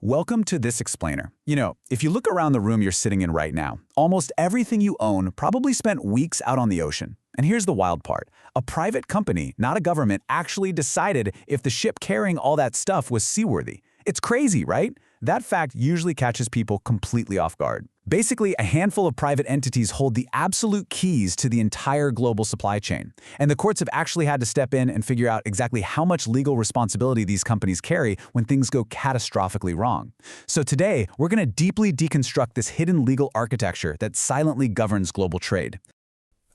Welcome to This Explainer. If you look around the room you're sitting in right now, almost everything you own probably spent weeks out on the ocean. And here's the wild part. A private company, not a government, actually decided if the ship carrying all that stuff was seaworthy. It's crazy, right? That fact usually catches people completely off guard. Basically, a handful of private entities hold the absolute keys to the entire global supply chain. And the courts have actually had to step in and figure out exactly how much legal responsibility these companies carry when things go catastrophically wrong. So today, we're going to deeply deconstruct this hidden legal architecture that silently governs global trade.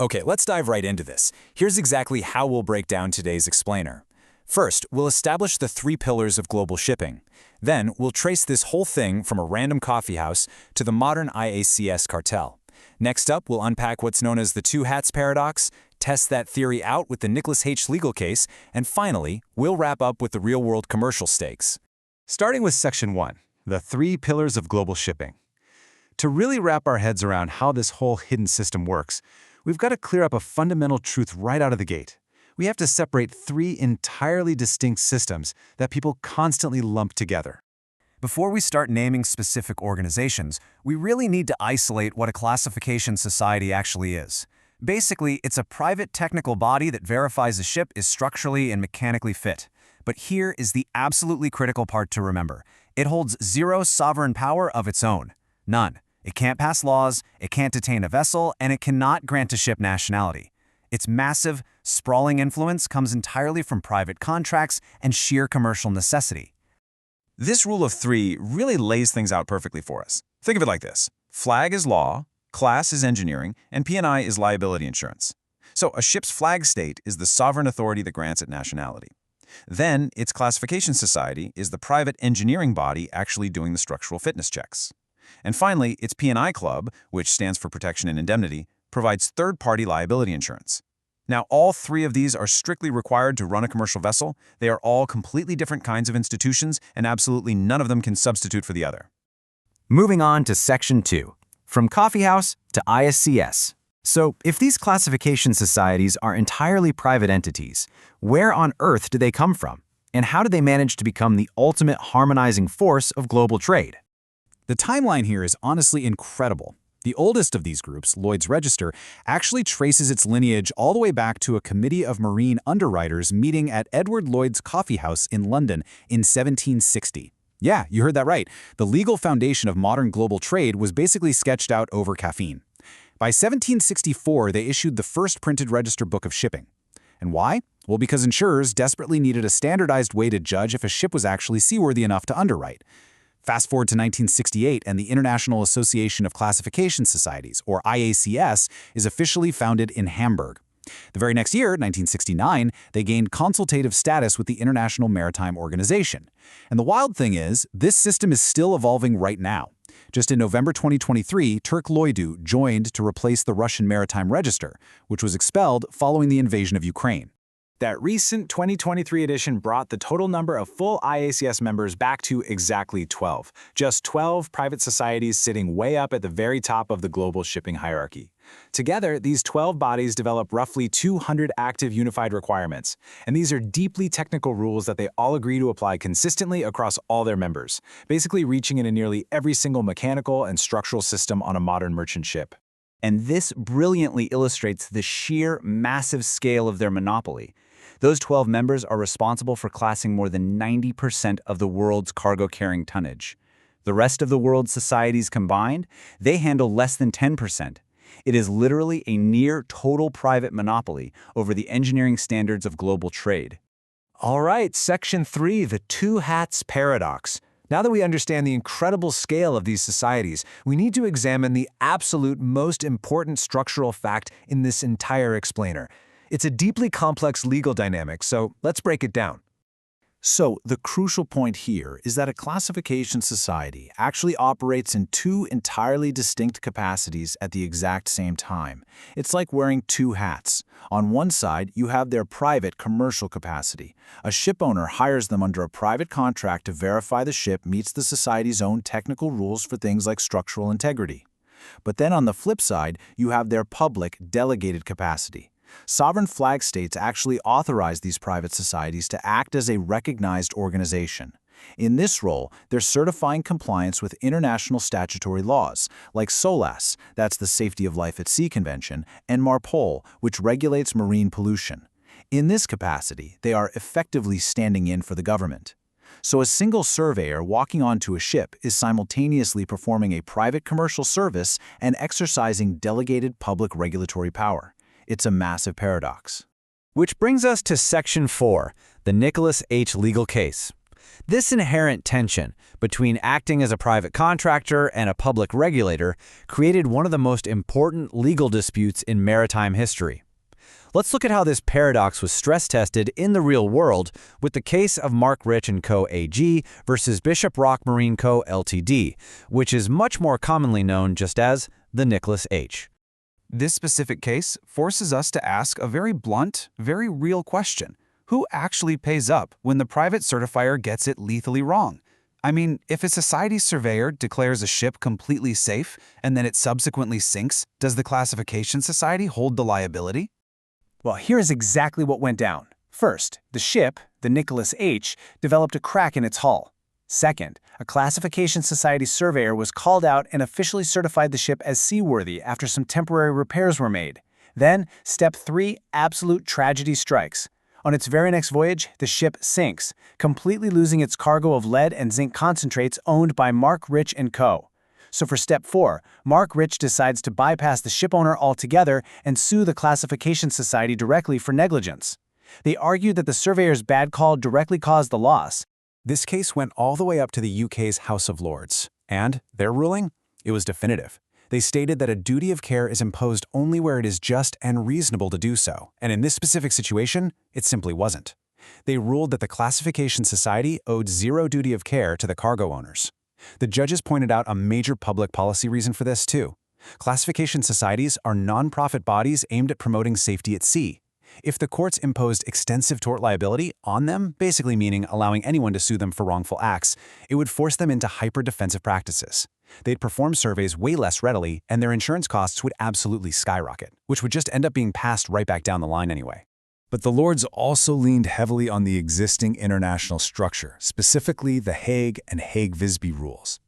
Okay, let's dive right into this. Here's exactly how we'll break down today's explainer. First, we'll establish the 3 pillars of global shipping. Then, we'll trace this whole thing from a random coffee house to the modern IACS cartel. Next up, we'll unpack what's known as the two hats paradox, test that theory out with the Nicholas H. legal case, and finally, we'll wrap up with the real-world commercial stakes. Starting with Section 1, the 3 pillars of global shipping. To really wrap our heads around how this whole hidden system works, we've got to clear up a fundamental truth right out of the gate. We have to separate 3 entirely distinct systems that people constantly lump together. Before we start naming specific organizations, we really need to isolate what a classification society actually is. Basically, it's a private technical body that verifies a ship is structurally and mechanically fit. But here is the absolutely critical part to remember. It holds 0 sovereign power of its own. None. It can't pass laws, it can't detain a vessel, and it cannot grant a ship nationality. Its massive, sprawling influence comes entirely from private contracts and sheer commercial necessity. This rule of 3 really lays things out perfectly for us. Think of it like this. Flag is law, class is engineering, and P&I is liability insurance. So a ship's flag state is the sovereign authority that grants it nationality. Then its classification society is the private engineering body actually doing the structural fitness checks. And finally, its P&I club, which stands for protection and indemnity, provides third-party liability insurance. Now, all 3 of these are strictly required to run a commercial vessel. They are all completely different kinds of institutions, and absolutely none of them can substitute for the other. Moving on to Section 2, from coffeehouse to ISCS. So, if these classification societies are entirely private entities, where on earth do they come from? And how do they manage to become the ultimate harmonizing force of global trade? The timeline here is honestly incredible. The oldest of these groups, Lloyd's Register, actually traces its lineage all the way back to a committee of marine underwriters meeting at Edward Lloyd's Coffee House in London in 1760. Yeah, you heard that right. The legal foundation of modern global trade was basically sketched out over caffeine. By 1764, they issued the first printed register book of shipping. And why? Well, because insurers desperately needed a standardized way to judge if a ship was actually seaworthy enough to underwrite. Fast forward to 1968, and the International Association of Classification Societies, or IACS, is officially founded in Hamburg. The very next year, 1969, they gained consultative status with the International Maritime Organization. And the wild thing is, this system is still evolving right now. Just in November 2023, Turk Lloydü joined to replace the Russian Maritime Register, which was expelled following the invasion of Ukraine. That recent 2023 edition brought the total number of full IACS members back to exactly 12. Just 12 private societies sitting way up at the very top of the global shipping hierarchy. Together, these 12 bodies develop roughly 200 active unified requirements. And these are deeply technical rules that they all agree to apply consistently across all their members, basically reaching into nearly every single mechanical and structural system on a modern merchant ship. And this brilliantly illustrates the sheer massive scale of their monopoly. Those 12 members are responsible for classing more than 90% of the world's cargo-carrying tonnage. The rest of the world's societies combined, they handle less than 10%. It is literally a near total private monopoly over the engineering standards of global trade. All right, Section 3, the two hats paradox. Now that we understand the incredible scale of these societies, we need to examine the absolute most important structural fact in this entire explainer. It's a deeply complex legal dynamic, so let's break it down. So, the crucial point here is that a classification society actually operates in 2 entirely distinct capacities at the exact same time. It's like wearing 2 hats. On one side, you have their private commercial capacity. A ship owner hires them under a private contract to verify the ship meets the society's own technical rules for things like structural integrity. But then on the flip side, you have their public, delegated capacity. Sovereign flag states actually authorize these private societies to act as a recognized organization. In this role, they're certifying compliance with international statutory laws, like SOLAS, that's the Safety of Life at Sea Convention, and MARPOL, which regulates marine pollution. In this capacity, they are effectively standing in for the government. So a single surveyor walking onto a ship is simultaneously performing a private commercial service and exercising delegated public regulatory power. It's a massive paradox. Which brings us to Section 4, the Nicholas H. legal case. This inherent tension between acting as a private contractor and a public regulator created one of the most important legal disputes in maritime history. Let's look at how this paradox was stress-tested in the real world with the case of Mark Rich & Co. AG versus Bishop Rock Marine Co. Ltd., which is much more commonly known just as the Nicholas H. This specific case forces us to ask a very blunt, very real question. Who actually pays up when the private certifier gets it lethally wrong? I mean, if a society surveyor declares a ship completely safe and then it subsequently sinks, does the classification society hold the liability? Well, here's exactly what went down. First, the ship, the Nicholas H., developed a crack in its hull. Second, a classification society surveyor was called out and officially certified the ship as seaworthy after some temporary repairs were made. Then, step 3, absolute tragedy strikes. On its very next voyage, the ship sinks, completely losing its cargo of lead and zinc concentrates owned by Mark Rich & Co. So for step 4, Mark Rich decides to bypass the shipowner altogether and sue the classification society directly for negligence. They argued that the surveyor's bad call directly caused the loss. This case went all the way up to the UK's House of Lords, and their ruling? It was definitive. They stated that a duty of care is imposed only where it is just and reasonable to do so, and in this specific situation, it simply wasn't. They ruled that the classification society owed zero duty of care to the cargo owners. The judges pointed out a major public policy reason for this, too. Classification societies are non-profit bodies aimed at promoting safety at sea. If the courts imposed extensive tort liability on them, basically meaning allowing anyone to sue them for wrongful acts, it would force them into hyper-defensive practices. They'd perform surveys way less readily, and their insurance costs would absolutely skyrocket, which would just end up being passed right back down the line anyway. But the Lords also leaned heavily on the existing international structure, specifically the Hague and Hague-Visby rules.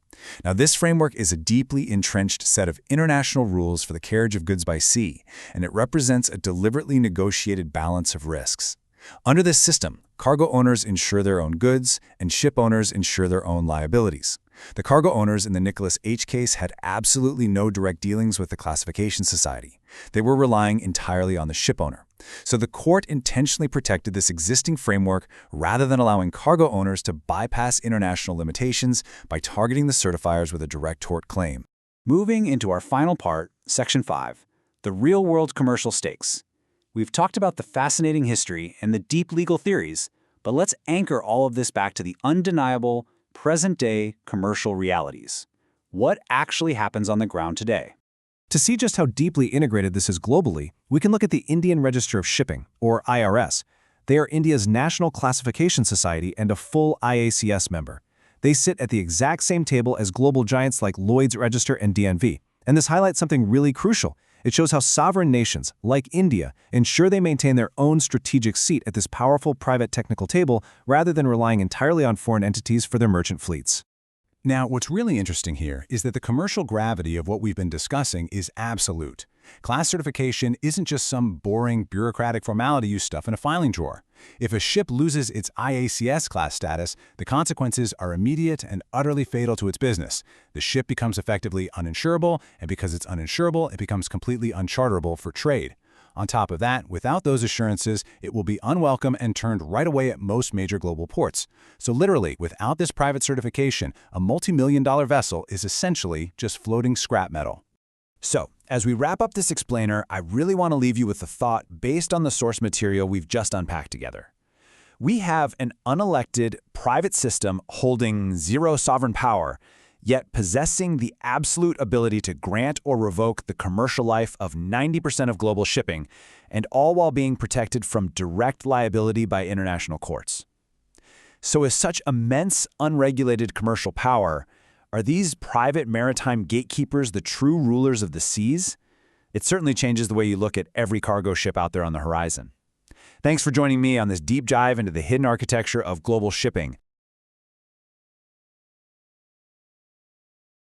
Now, this framework is a deeply entrenched set of international rules for the carriage of goods by sea, and it represents a deliberately negotiated balance of risks. Under this system, cargo owners insure their own goods, and ship owners insure their own liabilities. The cargo owners in the Nicholas H. case had absolutely no direct dealings with the classification society. They were relying entirely on the ship owner. So the court intentionally protected this existing framework rather than allowing cargo owners to bypass international limitations by targeting the certifiers with a direct tort claim. Moving into our final part, Section 5, the real-world commercial stakes. We've talked about the fascinating history and the deep legal theories, but let's anchor all of this back to the undeniable, present-day commercial realities. What actually happens on the ground today? To see just how deeply integrated this is globally, we can look at the Indian Register of Shipping, or IRS. They are India's national classification society and a full IACS member. They sit at the exact same table as global giants like Lloyd's Register and DNV. And this highlights something really crucial. It shows how sovereign nations, like India, ensure they maintain their own strategic seat at this powerful private technical table rather than relying entirely on foreign entities for their merchant fleets. Now, what's really interesting here is that the commercial gravity of what we've been discussing is absolute. Class certification isn't just some boring bureaucratic formality you stuff in a filing drawer. If a ship loses its IACS class status, the consequences are immediate and utterly fatal to its business. The ship becomes effectively uninsurable, and because it's uninsurable, it becomes completely uncharterable for trade. On top of that, without those assurances, it will be unwelcome and turned right away at most major global ports. So literally, without this private certification, a multi-million-dollar vessel is essentially just floating scrap metal. So, as we wrap up this explainer, I really want to leave you with a thought based on the source material we've just unpacked together. We have an unelected private system holding zero sovereign power, yet possessing the absolute ability to grant or revoke the commercial life of 90% of global shipping, and all while being protected from direct liability by international courts. So with such immense unregulated commercial power, are these private maritime gatekeepers the true rulers of the seas? It certainly changes the way you look at every cargo ship out there on the horizon. Thanks for joining me on this deep dive into the hidden architecture of global shipping.